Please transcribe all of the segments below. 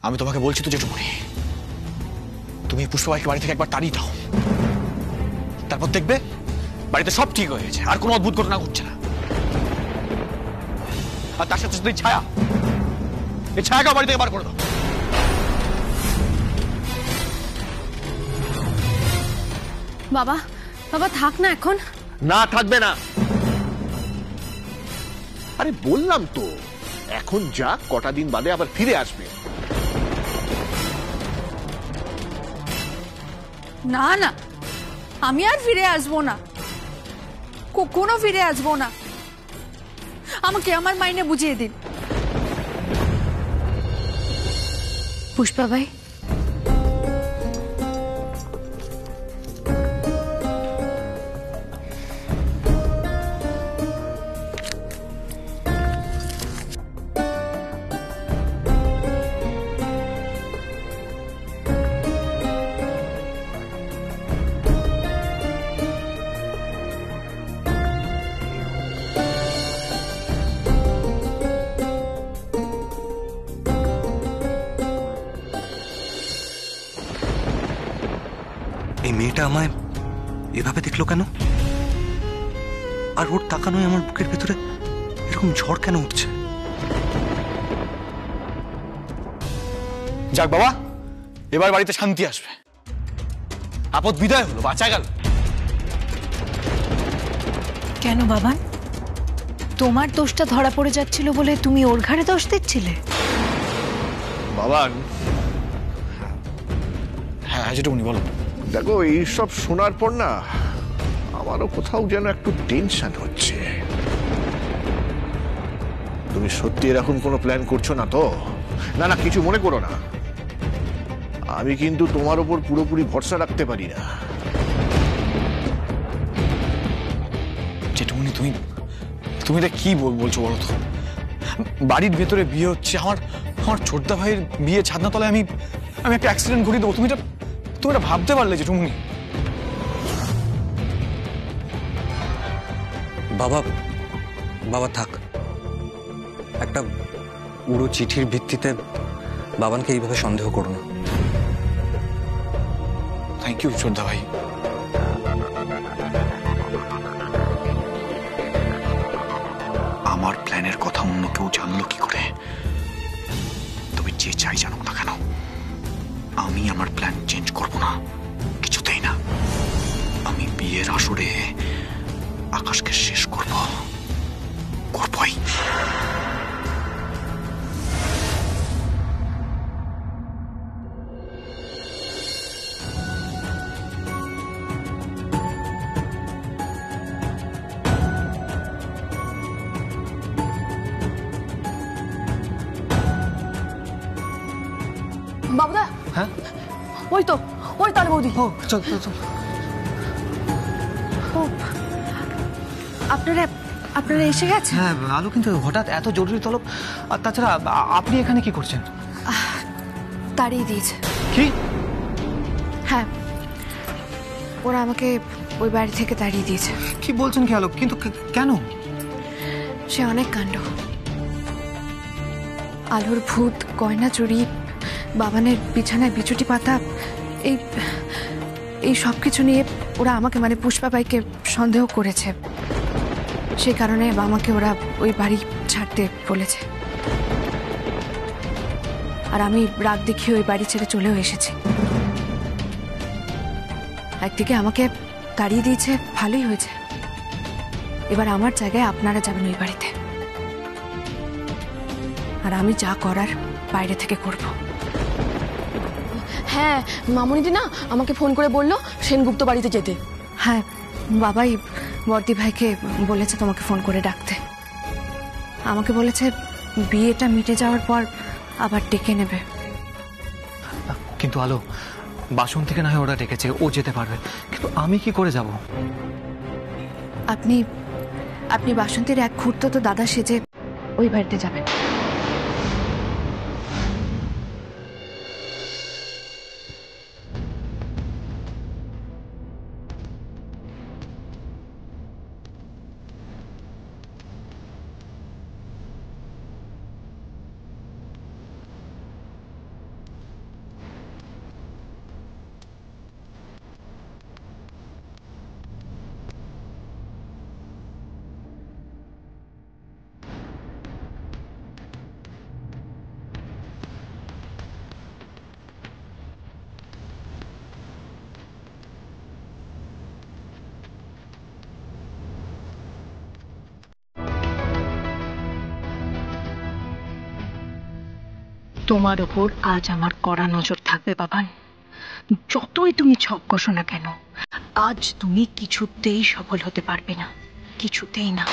আমি তোমাকে বলছি তো জেঠুমনি, তুমি পুষ্পাবাইকে বাড়ি থেকে একবার তাড়িয়ে দাও, তারপর দেখবে বাড়িতে সব ঠিক হয়ে গেছে, আর কোনো অদ্ভুত ঘটনা ঘটছে না। আর তার সাথে সাথে ছায়া, এই ছায়াকে বাড়ি থেকে বার করে দাও। বাবা, বাবা থাক না এখন। না, থাকবে না। আরে বললাম তো, এখন যা, কটা দিন বাদে আবার ফিরে আসবে। না না, আমি আর ফিরে আসবো না, কখনো ফিরে আসবো না। আমাকে আমার মাইনে বুঝিয়ে দিন। পুষ্পাবাই, এই মেয়েটা আমায় এভাবে দেখলো কেন? আর ওর তাকানোয় আমার বুকের ভেতরে এরকম ঝড় কেন উঠছে? যাক বাবা, এবার বাড়িতে শান্তি আসবে, আপদ বিদায় হলো, বাঁচা গেল। কেন বাবা, তোমার দোষটা ধরা পড়ে যাচ্ছিল বলে তুমি ওর ঘাড়ে দোষ দিচ্ছিলে? বাবা, হ্যাঁ যেটুকুনি বলো। দেখো, এইসব শোনার পর না আমারও কোথাও যেন একটু টেনশন হচ্ছে। তুমি সত্যি এরকম কোনো প্ল্যান করছো না তো? না না, কিছু মনে করো না, আমি কিন্তু তোমার উপর পুরোপুরি ভরসা রাখতে পারি না। যেটুকুনি তুমি তুমি এটা কি বলছো বলো তো? বাড়ির ভেতরে বিয়ে হচ্ছে, আমার ছোটদা ভাইয়ের বিয়ে ছাদনাতলায় আমি একটা অ্যাক্সিডেন্ট ঘটিয়ে দেবো, তুমি এটা ভাবতে পারলে যেটুকুনি? বাবা, বাবা থাক, একটা পুরো চিঠির ভিত্তিতে বাবানকে এইভাবে সন্দেহ করো না। থ্যাংক ইউ ছোটদা ভাই। আমার প্ল্যানের কথা অন্য কেউ জানলো কি করে? তবে যে চাই জানুক না কেন, আমি আমার প্ল্যান চেঞ্জ করব না, কিছুতেই না। আমি বিয়ের আসরে আকাশকে শেষ করবই। বাবুদা, হ্যাঁ, ওই তো, ওই তার বৌদি। ও চল চল চল। আপনারা এসে গেছেন? হ্যাঁ আলু, কিন্তু হঠাৎ এত জরুরি তলব, আর তাছাড়া আপনি এখানে কি করছেন? তাড়িয়ে দিয়েছে। কি? হ্যাঁ, ওরা আমাকে ওই বাড়ি থেকে তাড়িয়ে দিয়েছে। কি বলছেন কি আলু? কিন্তু কেন? সে অনেক কাণ্ড, আলুর ভূত, গয়না চুরি, বাবানের বিছানায় বিছুটি পাতা, এই সব কিছু নিয়ে ওরা আমাকে, মানে পুষ্পাবাইকে সন্দেহ করেছে। সেই কারণে আমাকে ওরা ওই বাড়ি ছাড়তে বলেছে, আর আমি রাগ দেখিয়ে ওই বাড়ি ছেড়ে চলেও এসেছি। একদিকে আমাকে তাড়িয়ে দিয়েছে, ভালোই হয়েছে। এবার আমার জায়গায় আপনারা যাবেন ওই বাড়িতে, আর আমি যা করার বাইরে থেকে করব। হ্যাঁ, মামুনিদি না আমাকে ফোন করে বললো সেনগুপ্ত বাড়িতে যেতে। হ্যাঁ, বাবাই বর্দি ভাইকে বলেছে তোমাকে ফোন করে ডাকতে। আমাকে বলেছে বিয়েটা মিটে যাওয়ার পর আবার ডেকে নেবে। কিন্তু আলো, বাসন থেকে না হয় ওরা ডেকেছে, ও যেতে পারবে, কিন্তু আমি কি করে যাব? আপনি বাসন্তীর এক খুঁড়তো দাদা সেজে ওই বাড়িতে যাবেন। তোমার ওপর আজ আমার কড়া নজর থাকবে বাবান। যতই তুমি ছক কষো না কেন, আজ তুমি কিছুতেই সফল হতে পারবে না, কিছুতেই না।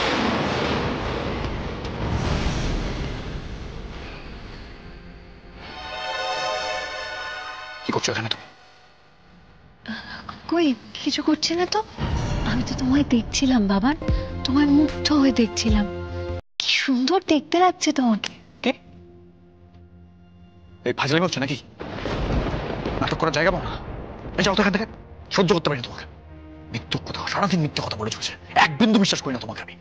কি করছো এখানে তুমি? কই কিছু করছে না তো। আমি তো তোমায় দেখছিলাম বাবান, তোমায় মুগ্ধ হয়ে দেখছিলাম। কি সুন্দর দেখতে লাগছে তোমাকে। কে এই ফাজলামি হচ্ছে নাকি? নাটক করার জায়গা পাও না? এই যাও তো এখান থেকে, সহ্য করতে পারি তোমাকে। মিথ্যুক কথা, সারাদিন মিথ্যে কথা বলে চলছে, এক বিন্দু বিশ্বাস করি না তোমাকে আমি।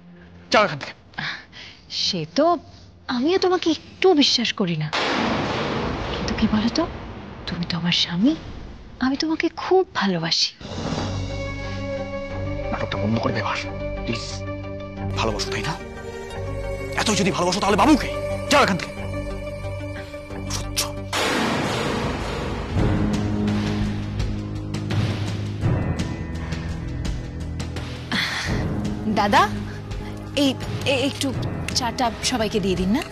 যাও এখান থেকে। সে তো আমিও তোমাকে একটু বিশ্বাস করি না, কিন্তু কি বলতো, তুমি তো আমার স্বামী, আমি তোমাকে খুব ভালোবাসি। নাটকটা বন্ধ করবে এবার প্লিজ। ভালোবাসো তাই না? এতই যদি ভালোবাসো তাহলে বাবুকে। যাও এখান থেকে। সহ্য। দাদা এই একটু চাটা সবাইকে দিয়ে দিন না।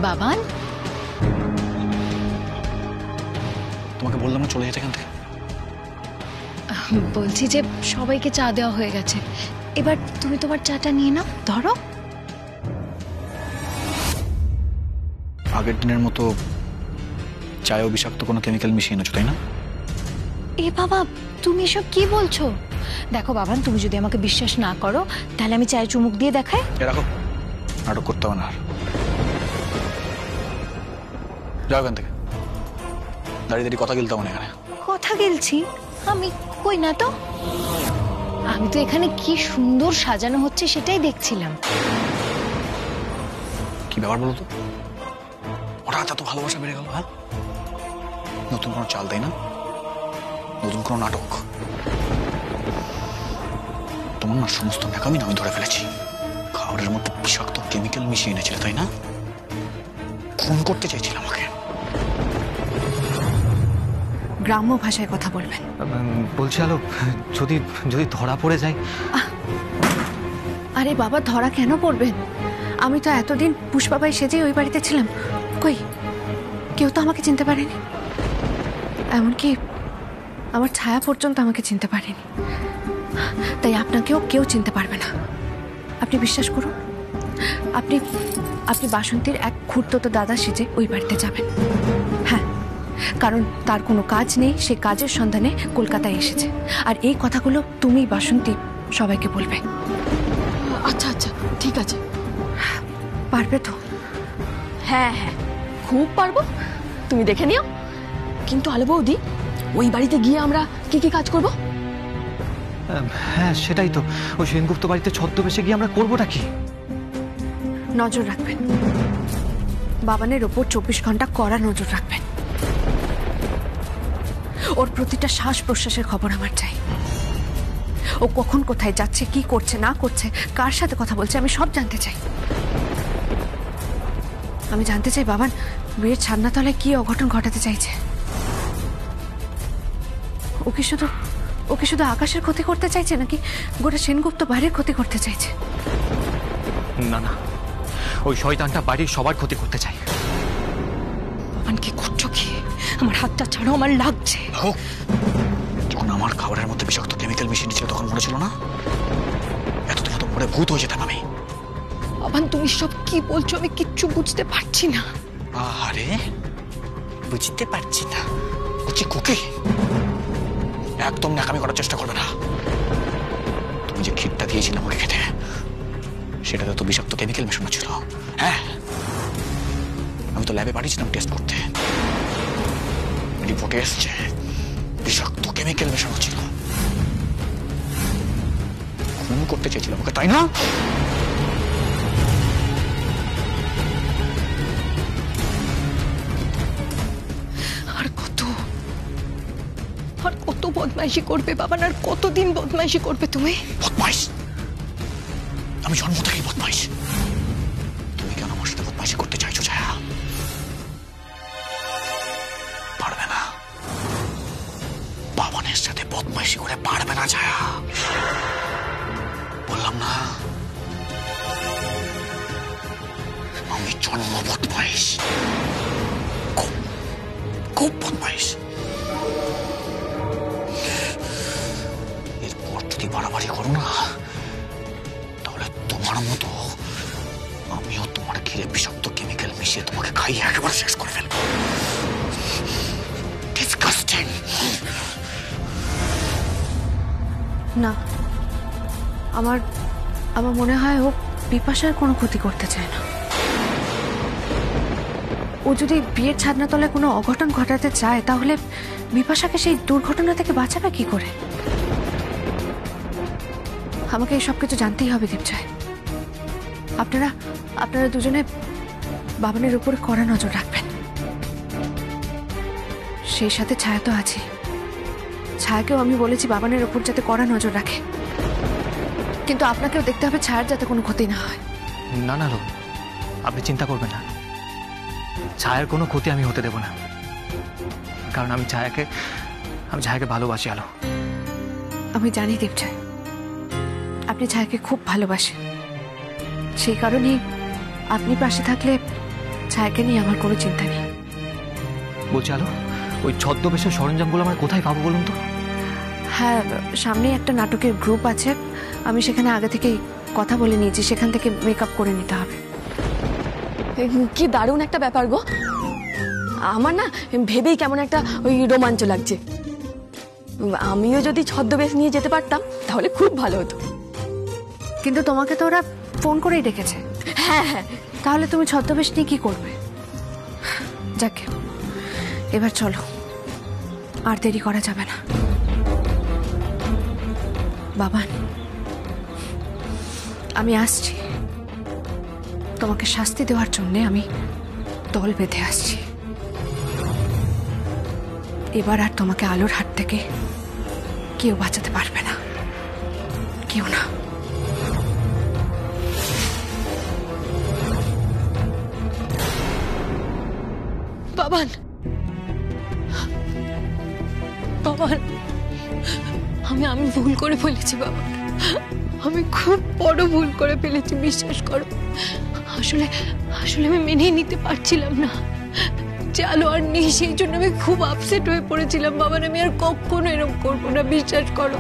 বাবান, তোমাকে বললাম না চলে যেতে এখান থেকে। বলছি যে সবাইকে চা দেওয়া হয়ে গেছে, এবার তুমি তোমার চাটা নিয়ে নাও, ধরো। আগের দিনের মতো চায়েও বিষাক্ত কোনো কেমিক্যাল মিশিয়ে এনেছো তাই না? এ বাবা, তুমি এসব কি বলছো? দেখো বাবান, তুমি যদি আমাকে বিশ্বাস না করো তাহলে আমি চায়ে চুমুক দিয়ে দেখাই। রাখো, নাটক করতে হবে না আর। যাও এখান থেকে। দাঁড়িয়ে দাঁড়িয়ে কথা গিলতে হবে না এখানে। কথা গেলছি আমি? কই না তো। আমি তো এখানে কি সুন্দর সাজানো হচ্ছে সেটাই দেখছিলাম। কি ব্যাপার বলো তো? হঠাৎ এত ভালোবাসা বেড়ে গেল? হ্যাঁ, নতুন কোনো চাল তাই না? নতুন কোনো নাটক? তোমার না সমস্ত ন্যাকামি আমি ধরে ফেলেছি। খাবারের মধ্যে বিষাক্ত কেমিক্যাল মিশিয়ে এনেছিলে তাই না? খুন করতে চেয়েছিল আমাকে। গ্রাম্য ভাষায় কথা বলবেন। বলছি আলো, যদি যদি ধরা পড়ে যায়। আরে বাবা, ধরা কেন পড়বেন? আমি তো এতদিন পুষ্পাবাই সেজেই ওই বাড়িতে ছিলাম। কই কেউ তো আমাকে চিনতে পারেনি, এমনকি আমার ছায়া পর্যন্ত আমাকে চিনতে পারেনি। তাই আপনাকেও কেউ চিনতে পারবে না, আপনি বিশ্বাস করুন। আপনি আপনি বাসন্তীর এক খুড়তুতো দাদা সেজে ওই বাড়িতে যাবেন। হ্যাঁ, কারণ তার কোনো কাজ নেই, সে কাজের সন্ধানে কলকাতায় এসেছে। আর এই কথাগুলো তুমি বাসন্তী সবাইকে বলবে। আচ্ছা আচ্ছা ঠিক আছে। পারবে তো? হ্যাঁ হ্যাঁ, খুব পারবো, তুমি দেখে নিও। কিন্তু আলো বৌদি, ওই বাড়িতে গিয়ে আমরা কি কি কাজ করব? হ্যাঁ সেটাই তো, ওই সেনগুপ্ত বাড়িতে ছদ্মবেশে গিয়ে আমরা করবোটা কি? নজর রাখবেন বাবানের ওপর, 24 ঘন্টা কড়া নজর রাখবেন। ওর প্রতিটা শ্বাস প্রশ্বাসের খবর আমার চাই। ও কখন কোথায় যাচ্ছে, কি করছে না করছে, কার সাথে কথা বলছে, আমি সব জানতে চাই। আমি জানতে চাই বাবান বিয়ের ছাদনাতলায় কি অঘটন ঘটাতে চাইছে। ওকে শুধু আকাশের ক্ষতি করতে চাইছে, নাকি গোটা সেনগুপ্ত বাড়ির ক্ষতি করতে চাইছে? না না, ওই শয়তানটা বাড়ির সবার ক্ষতি করতে চাই। বাবান কি করছো কি? আমার হাতটা ছাড়ো, আমার লাগছে। যখন আমার খাবারের মধ্যে বিষাক্ত কেমিক্যাল মিশিয়ে নিয়েছিল তখন মনে ছিল না? এতদিন তো মনে ভূত হয়ে যেতাম আমি। বাবান তুমি সব কি বলছো? আমি কিচ্ছু বুঝতে পারছি না। আরে বুঝতে পারছি না? হচ্ছে কুকি। একদম ন্যাকামি করার চেষ্টা করবে না। তুমি যে ক্ষীরটা দিয়েছিলে আমাকে খেতে, সেটাতে তো বিষাক্ত কেমিক্যাল মেশানো ছিল। হ্যাঁ, আমি তো ল্যাবে পাঠিয়েছিলাম টেস্ট করতে, রিপোর্টে এসছে বিষাক্ত কেমিক্যাল মেশানো ছিল। খুন করতে চেয়েছিলাম ওকে তাই না? আর কত বদমাইশি করবে বাবান? আর কতদিন বদমাইশি করবে তুমি? বদমাইশ? আমি জন্ম থেকেই বদমাইশ। তুমি কেন আমার সাথে বদমাইশি করতে চাইছো ছায়া? পারবে না, বাবানের সাথে বদমাইশি করে পারবে না ছায়া, বললাম না? আমি জন্ম বদমাইশ, খুব খুব বদমাইশ। এরপর যদি বাড়াবাড়ি করো না, তাহলে তোমার মতো আমিও তোমার ঘিরে বিষাক্ত কেমিক্যাল মিশিয়ে তোমাকে খাইয়ে একেবারে শেষ করে ফেলবো। ডিসগাস্টিং। না, আমার আমার মনে হয় ও বিপাশার কোনো ক্ষতি করতে চায় না। ও যদি বিয়ের ছাদনাতলায় কোনো অঘটন ঘটাতে চায়, তাহলে বিপাশাকে সেই দুর্ঘটনা থেকে বাঁচাবে কি করে? আমাকে এই সব কিছু জানতেই হবে দীপজয়। আপনারা দুজনে বাবানের উপরে কড়া নজর রাখবেন। সেই সাথে ছায়া তো আছে। ছায়াকেও আমি বলেছি বাবানের উপর যাতে কড়া নজর রাখে, কিন্তু আপনাকেও দেখতে হবে ছায়ার যাতে কোনো ক্ষতি না হয়। না না লো, আপনি চিন্তা করবেন না, ছায়ার কোনো ক্ষতি আমি হতে দেব না। কারণ আমি ছায়াকে ভালোবাসি আলো। আমি জানি দীপজয়, আপনি ছায়াকে খুব ভালোবাসেন। সেই কারণেই আপনি পাশে থাকলে ছায়াকে নিয়ে আমার কোনো চিন্তা নেই। বলছি আলো, ওই ছদ্মবেশের সরঞ্জামগুলো আমরা কোথায় পাবো বলুন তো? হ্যাঁ, সামনে একটা নাটকের গ্রুপ আছে, আমি সেখানে আগে থেকেই কথা বলে নিয়েছি, সেখান থেকে মেকআপ করে নিতে হবে। কি দারুণ একটা ব্যাপার গো। আমার না ভেবেই কেমন একটা ওই রোমাঞ্চ লাগছে। আমিও যদি ছদ্মবেশ নিয়ে যেতে পারতাম তাহলে খুব ভালো হতো। কিন্তু তোমাকে তো ওরা ফোন করেই ডেকেছে। হ্যাঁ হ্যাঁ, তাহলে তুমি ছদ্মবেশ নিয়ে কি করবে? যাকে, এবার চলো, আর দেরি করা যাবে না। বাবান, আমি আসছি। তোমাকে শাস্তি দেওয়ার জন্যে আমি দল বেঁধে আসছি। এবার আর তোমাকে আলোর হাত থেকে কেউ বাঁচাতে পারবে না, কেউ না। বাবান, বাবান, আমি ভুল করে ফেলেছি বাবা। আমি খুব বড় ভুল করে ফেলেছি, বিশ্বাস করো। আসলে আমি মেনে নিতে পারছিলাম না যে আলো আর নেই, সেই জন্য আমি খুব আপসেট হয়ে পড়েছিলাম। বাবান, আমি আর কখনো এরকম করবো না, বিশ্বাস করো।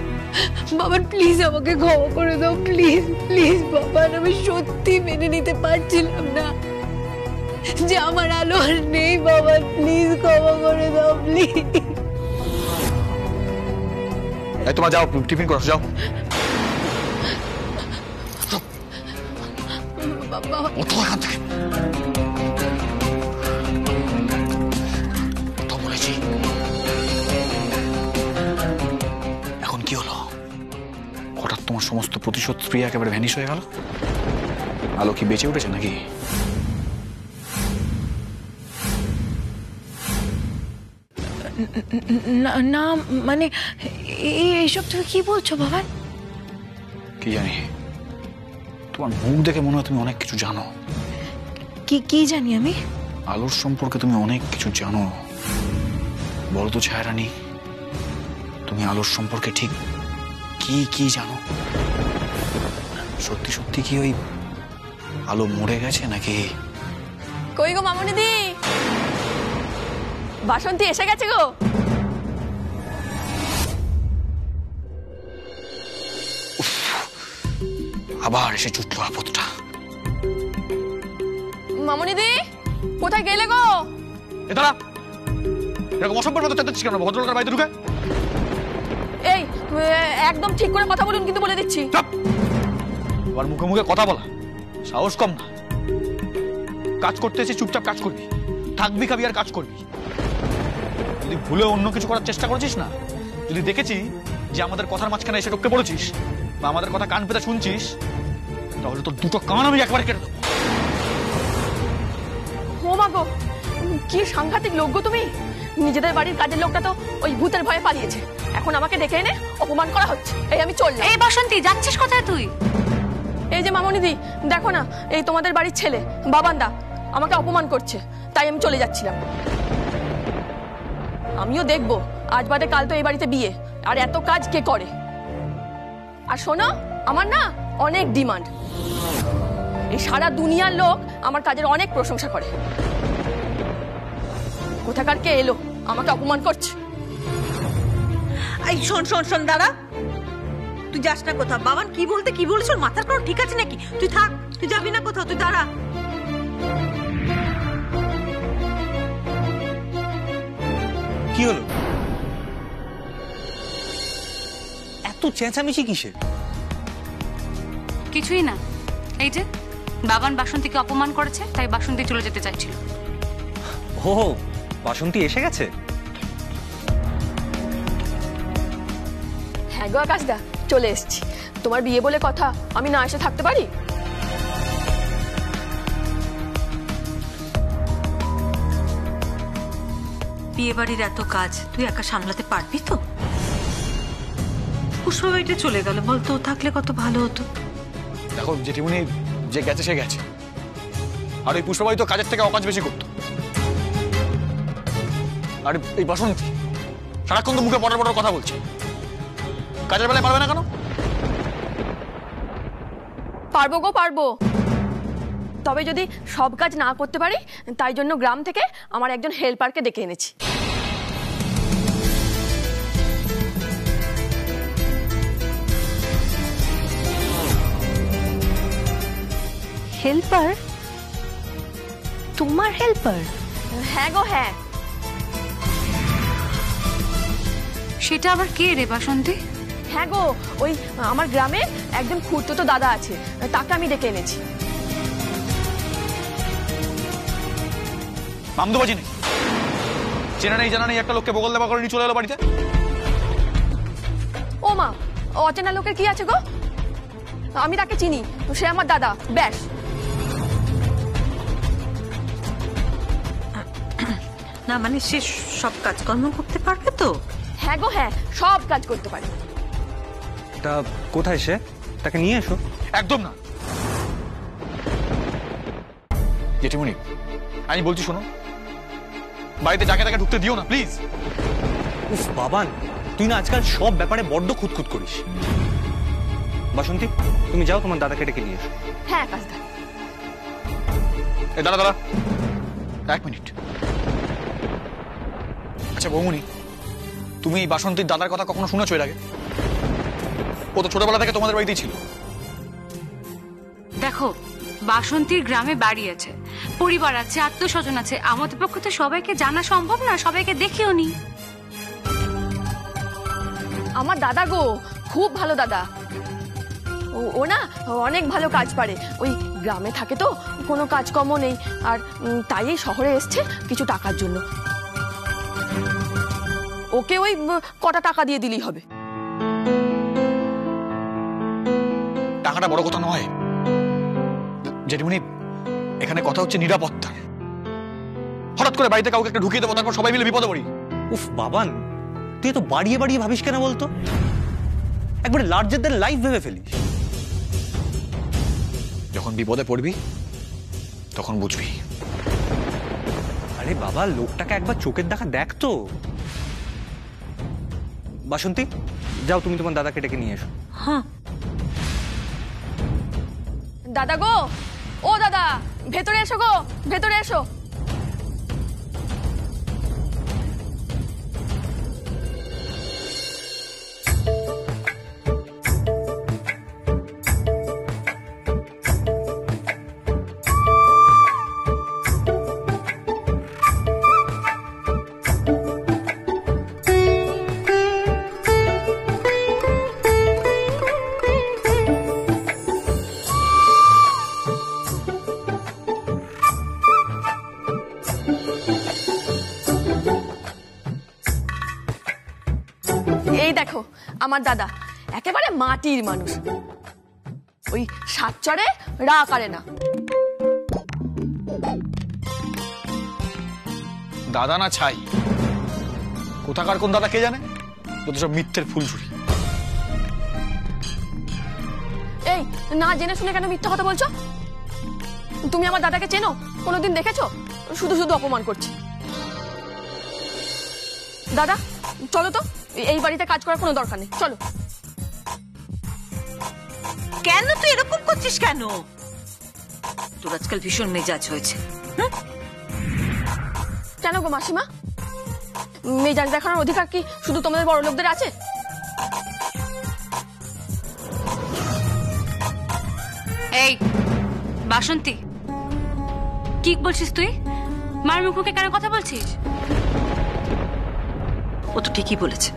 বাবান প্লিজ আমাকে ক্ষমা করে দাও, প্লিজ প্লিজ বাবান। আমি সত্যি মেনে নিতে পারছিলাম না যে আমার আলো আর নেই। বাবান প্লিজ ক্ষমা করে দাও, প্লিজ। তোমরা যাও, টিফিন করো, যাও। ওঠো এখান থেকে। তো বলেছি। এখন কি হলো? হঠাৎ তোমার সমস্ত প্রতিশোধ স্প্রিয় একেবারে ভ্যানিশ হয়ে গেল? আলো কি বেঁচে উঠেছে নাকি? না মানে এইসব তুমি কি বলছো বাবা? কি জানি, তোমার মুখ দেখে মনে হয় তুমি অনেক কিছু জানো। কি জানি আমি? আলোর সম্পর্কে তুমি অনেক কিছু জানো। বলো তো ছায়া রানী, তুমি আলোর সম্পর্কে ঠিক কি জানো? সত্যি সত্যি কি ওই আলো মরে গেছে নাকি? কই গো মামুনিদি, বাসন্তী এসে গেছে গো। আবার এসে জুটলো আপদটা। মামুনিদি কোথায় গেলে গো? দাঁড়া, এরকম অসভ্যের মতো চেঁচাচ্ছিস কেন? ভদ্রলোকের বাড়িতে ঢুকে। এই একদম ঠিক করে কথা বলুন, কিন্তু বলে দিচ্ছি। আবার মুখে মুখে কথা বলা সাহস কম না? কাজ করতে এসে চুপচাপ কাজ করবি, থাকবি, খাবি আর কাজ করবি। যদি ভুলে অন্য কিছু করার চেষ্টা করেছিস না, যদি দেখেছি যে আমাদের কথার মাঝখানে এসে টপকে পড়েছিস বা আমাদের কথা কান পেতে শুনছিস, তাহলে তোর দুটো কান আমি একবার কেটে দেবো। ও মা গো, কি সাংঘাতিক লোক গো তুমি। নিজেদের বাড়ির কাজের লোকটা তো ওই ভূতের ভয়ে পালিয়েছে, এখন আমাকে ডেকে এনে অপমান করা হচ্ছে। এই আমি চললাম। এই বাসন্তী, যাচ্ছিস কোথায় তুই? এই যে মামুনিদি, দেখো না, এই তোমাদের বাড়ির ছেলে বাবান্দা আমাকে অপমান করছে, তাই আমি চলে যাচ্ছিলাম। আমিও দেখবো, আজ বাদে কাল তো এই বাড়িতে বিয়ে, আর এত কাজ কে করে। আর শোনো, আমার না অনেক ডিমান্ড। এই সারা দুনিয়ার লোক আমার কাজের অনেক প্রশংসা করে। কোথাকার কে এলো আমাকে অপমান করছে। এই শোন শোন শোন দাঁড়া, তুই যাস না কোথাও। বাবান কি বলতে কি বলিস, ওর মাথার কোনো ঠিক আছে নাকি? তুই থাক, তুই যাবি না কোথাও, তুই দাঁড়া। কি হলো? এত চেঁচামেচি কিসের? কিছুই না, এই যে বাবান বাসন্তীকে অপমান করেছে তাই বাসন্তী চলে যেতে চাইছিল। ও, বাসন্তী এসে গেছে? হ্যাঁ গো আকাশদা, চলে এসেছি। তোমার বিয়ে বলে কথা, আমি না এসে থাকতে পারি? বিয়ে বাড়ির এত কাজ তুই একা সামলাতে পারবি তো? পুষ্পা বাড়িতে চলে গেল, বলতো থাকলে কত ভালো হতো। দেখো জেঠিমণি, যে গেছে সে গেছে, আর ওই পুষ্পাবাড়ি তো কাজের থেকে অকাজ বেশি করতো। আর এই বাসন্তী সারাক্ষণ তো মুখে পটার পটার কথা বলছে, কাজের বেলায় পারবে না কেন? পারবো গো পারবো, তবে যদি সব কাজ না করতে পারি তাই জন্য গ্রাম থেকে আমার একজন হেল্পারকে ডেকে এনেছি। হেল্পার? তোমার হেল্পার? হ্যাঁ গো হ্যাঁ। সেটা আবার কে রে বাসন্তী? হ্যাঁ গো, ওই আমার গ্রামে একজন খুড়তুতো দাদা আছে, তাকে আমি ডেকে এনেছি। মামদুবাজি নেই, চেনা নেই জানা নেই একটা লোককে বগল দেওয়া করে নিয়ে চলে এলো বাড়িতে। ও মা, অচেনা লোকের কি আছে গো? আমি তাকে চিনি, সে আমার দাদা, ব্যাস। না মানে সে সব কাজকর্ম করতে পারবে তো? হ্যাঁ গো হ্যাঁ, সব কাজ করতে পারে। তা কোথায় সে? তাকে নিয়ে এসো। একদম না জেঠিমণি, আমি বলছি শোনো, বাড়িতে যাকে তাকে ঢুকতে দিও না প্লিজ। উফ বাবান, তুই না আজকাল সব ব্যাপারে বড্ড খুঁতখুত করিস। বাসন্তী, তুমি যাও, তোমার দাদাকে ডেকে নিয়ে এসো। হ্যাঁ আকাশদা। এ দাঁড়া দাঁড়া, এক মিনিট। আচ্ছা বৌমনি, তুমি এই বাসন্তীর দাদার কথা কখনো শুনেছো এর আগে? ও তো ছোটবেলা থেকে তোমাদের বাড়িতেই ছিল। দেখো, বাসন্তীর গ্রামে বাড়ি আছে, পরিবার আছে, আত্মস্বজন আছে, আমাদের পক্ষে তো সবাইকে জানা সম্ভব না, সবাইকে দেখেও নি। আমার দাদা গো, খুব ভালো দাদা। ও না অনেক ভালো কাজ পারে, ওই গ্রামে থাকে তো, কোনো কাজকর্ম নেই, আর তাই এই শহরে এসছে কিছু টাকার জন্য। ওকে ওই কটা টাকা দিয়ে দিলেই হবে। টাকাটা বড় কথা নয় জেঠিমণি, এখানে কথা হচ্ছে নিরাপত্তার। হঠাৎ করে বাড়িতে কাউকে একটা ঢুকিয়ে দেবো, তারপর সবাই মিলে বিপদে পড়ি। উফ বাবান, তুই তো বাড়িয়ে বাড়িয়ে ভাবিস কেন বলতো? একবারে লার্জার দ্যান লাইফ ভেবে ফেলিস। যখন বিপদে পড়বি তখন বুঝবি। আরে বাবা, লোকটাকে একবার চোখের দেখা দেখ তো। বাসন্তী, যাও, তুমি তোমার দাদাকে ডেকে নিয়ে এসো। হ্যাঁ দাদা গো, ও দাদা, ভেতরে এসো গো, ভেতরে এসো। এই দেখো আমার দাদা, একেবারে মাটির মানুষ, ওই সাত চড়ে রা করে না। দাদা না ছাই, কোথাকার কোন দাদা কে জানে, যত সব মিথ্যের ফুলঝুরি। এই না জেনে শুনে কেন মিথ্যা কথা বলছো? তুমি আমার দাদাকে চেনো? কোনোদিন দেখেছো? শুধু শুধু অপমান করছে। দাদা চলো তো, এই বাড়িতে কাজ করার কোনো দরকার নেই, চলো। কেন তুই এরকম করছিস কেন? তোর আজকাল ভীষণ মেজাজ হয়েছে। কেন গো মাসিমা, মেজাজ দেখানোর অধিকার কি শুধু তোমাদের বড় লোকদের আছে? এই বাসন্তী, কি বলছিস তুই? মার মুখে কেন কথা বলছিস? ও তো ঠিকই বলেছে,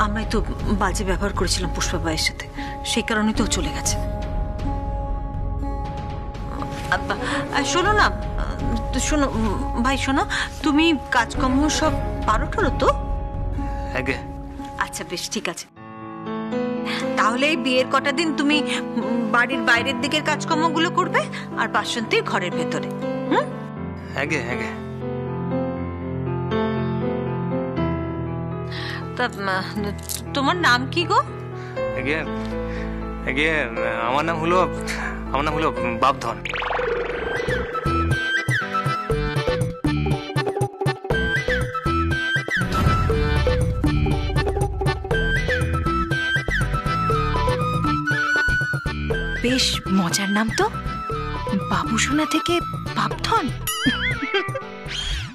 আমরাই তো বাজে ব্যবহার করেছিলাম পুষ্পা ভাইয়ের সাথে, সেই কারণেই তো ও চলে গেছে। শোনো না, শোনো ভাই, শোনো, তুমি কাজকর্ম সব পারো টারো তো? আগে আচ্ছা বেশ, ঠিক আছে। তাহলে এই বিয়ের কটা দিন তুমি বাড়ির বাইরের দিকের কাজকর্মগুলো করবে আর বাসন্তীর ঘরের ভেতরে। আগে আগে তা তোমার নাম কি গো? আগে আগে আমার নাম হলো বাপধন। বেশ মজার নাম তো, বাবুসোনা থেকে বাপধন।